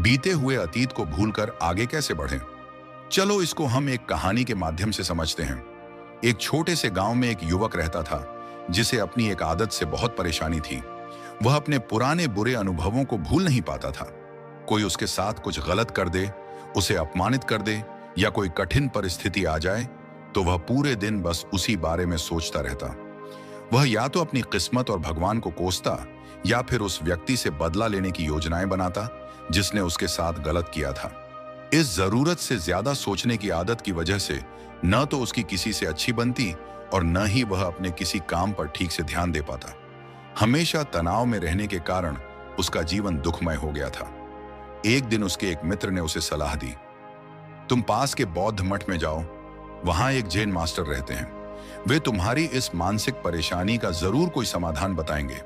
बीते हुए अतीत को भूलकर आगे कैसे बढ़ें? चलो इसको हम एक कहानी के माध्यम से समझते हैं। एक छोटे से गांव में एक युवक रहता था जिसे अपनी एक आदत से बहुत परेशानी थी। वह अपने पुराने बुरे अनुभवों को भूल नहीं पाता था। कोई उसके साथ कुछ गलत कर दे, उसे अपमानित कर दे या कोई कठिन परिस्थिति आ जाए तो वह पूरे दिन बस उसी बारे में सोचता रहता। वह या तो अपनी किस्मत और भगवान को कोसता या फिर उस व्यक्ति से बदला लेने की योजनाएं बनाता जिसने उसके साथ गलत किया था। इस जरूरत से ज्यादा सोचने की आदत की वजह से न तो उसकी किसी से अच्छी बनती और न ही वह अपने किसी काम पर ठीक से ध्यान दे पाता। हमेशा तनाव में रहने के कारण उसका जीवन दुखमय हो गया था। एक दिन उसके एक मित्र ने उसे सलाह दी, तुम पास के बौद्ध मठ में जाओ, वहां एक जैन मास्टर रहते हैं, वे तुम्हारी इस मानसिक परेशानी का जरूर कोई समाधान बताएंगे।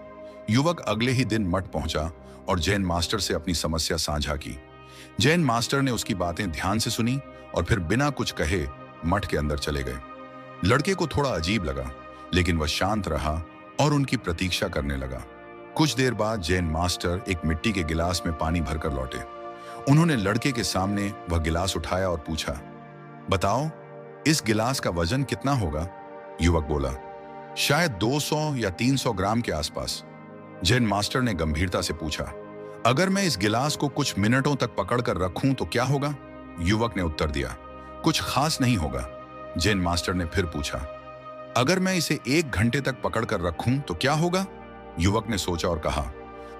युवक अगले ही दिन मठ पहुंचा और जैन मास्टर से अपनी समस्या साझा की। जैन मास्टर ने उसकी बातें ध्यान से सुनी और फिर बिना कुछ कहे मठ के अंदर चले गए। लड़के को थोड़ा अजीब लगा, लेकिन वह शांत रहा और उनकी प्रतीक्षा करने लगा। कुछ देर बाद जैन मास्टर एक मिट्टी के गिलास में पानी भरकर लौटे। उन्होंने लड़के के सामने वह गिलास उठाया और पूछा, बताओ इस गिलास का वजन कितना होगा? युवक बोला, शायद 200 या 300 ग्राम के आसपास। जैन मास्टर ने गंभीरता से पूछा, अगर मैं इस गिलास को कुछ मिनटों तक पकड़कर रखूं तो क्या होगा? युवक ने उत्तर दिया, कुछ खास नहीं होगा। जैन मास्टर ने फिर पूछा, अगर मैं इसे 1 घंटे तक पकड़कर रखूं तो क्या होगा? युवक ने सोचा और कहा,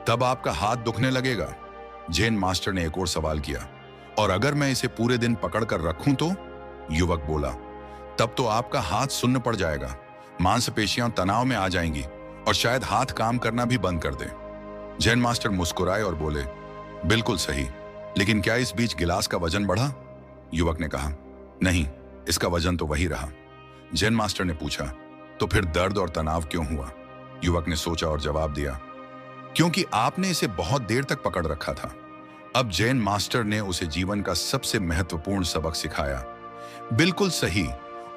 तब आपका हाथ दुखने लगेगा। जैन मास्टर ने एक और सवाल किया, और अगर मैं इसे पूरे दिन पकड़कर रखूं तो? युवक बोला, तब तो आपका हाथ सुन्न पड़ जाएगा, मांसपेशियां तनाव में आ जाएंगी और शायद हाथ काम करना भी बंद कर दें। जैन मास्टर मुस्कुराए और बोले, बिल्कुल सही, लेकिन क्या इस बीच गिलास का वजन बढ़ा? युवक ने कहा, नहीं, इसका वजन तो वही रहा। जैन मास्टर ने पूछा, तो फिर दर्द और तनाव क्यों हुआ? युवक ने सोचा और जवाब दिया, क्योंकि आपने इसे बहुत देर तक पकड़ रखा था। अब जैन मास्टर ने उसे जीवन का सबसे महत्वपूर्ण सबक सिखाया। बिल्कुल सही,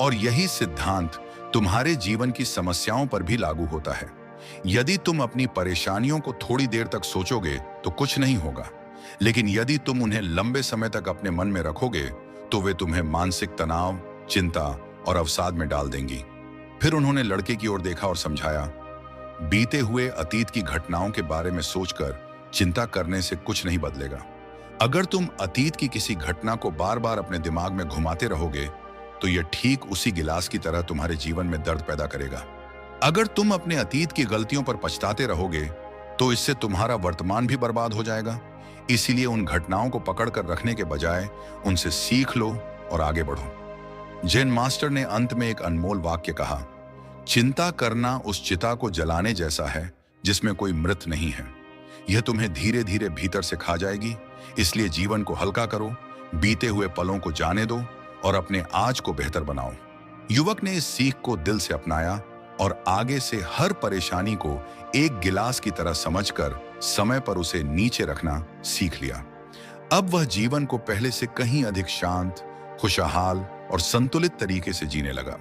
और यही सिद्धांत तुम्हारे जीवन की समस्याओं पर भी लागू होता है। यदि तुम अपनी परेशानियों को थोड़ी देर तक सोचोगे तो कुछ नहीं होगा, लेकिन यदि तुम उन्हें लंबे समय तक अपने मन में रखोगे तो वे तुम्हें मानसिक तनाव, चिंता और अवसाद में डाल देंगी। फिर उन्होंने लड़के की ओर देखा और समझाया, बीते हुए अतीत की घटनाओं के बारे में सोचकर चिंता करने से कुछ नहीं बदलेगा। अगर तुम अतीत की किसी घटना को बार बार अपने दिमाग में घुमाते रहोगे तो यह ठीक उसी गिलास की तरह तुम्हारे जीवन में दर्द पैदा करेगा। अगर तुम अपने अतीत की गलतियों पर पछताते रहोगे तो इससे तुम्हारा वर्तमान भी बर्बाद हो जाएगा। इसीलिए उन घटनाओं को पकड़कर रखने के बजाय उनसे सीख लो और आगे बढ़ो। जैन मास्टर ने अंत में एक अनमोल वाक्य कहा, चिंता करना उस चिता को जलाने जैसा है जिसमें कोई मृत नहीं है। यह तुम्हें धीरे धीरे भीतर से खा जाएगी। इसलिए जीवन को हल्का करो, बीते हुए पलों को जाने दो और अपने आज को बेहतर बनाओ। युवक ने इस सीख को दिल से अपनाया और आगे से हर परेशानी को एक गिलास की तरह समझकर समय पर उसे नीचे रखना सीख लिया। अब वह जीवन को पहले से कहीं अधिक शांत, खुशहाल और संतुलित तरीके से जीने लगा।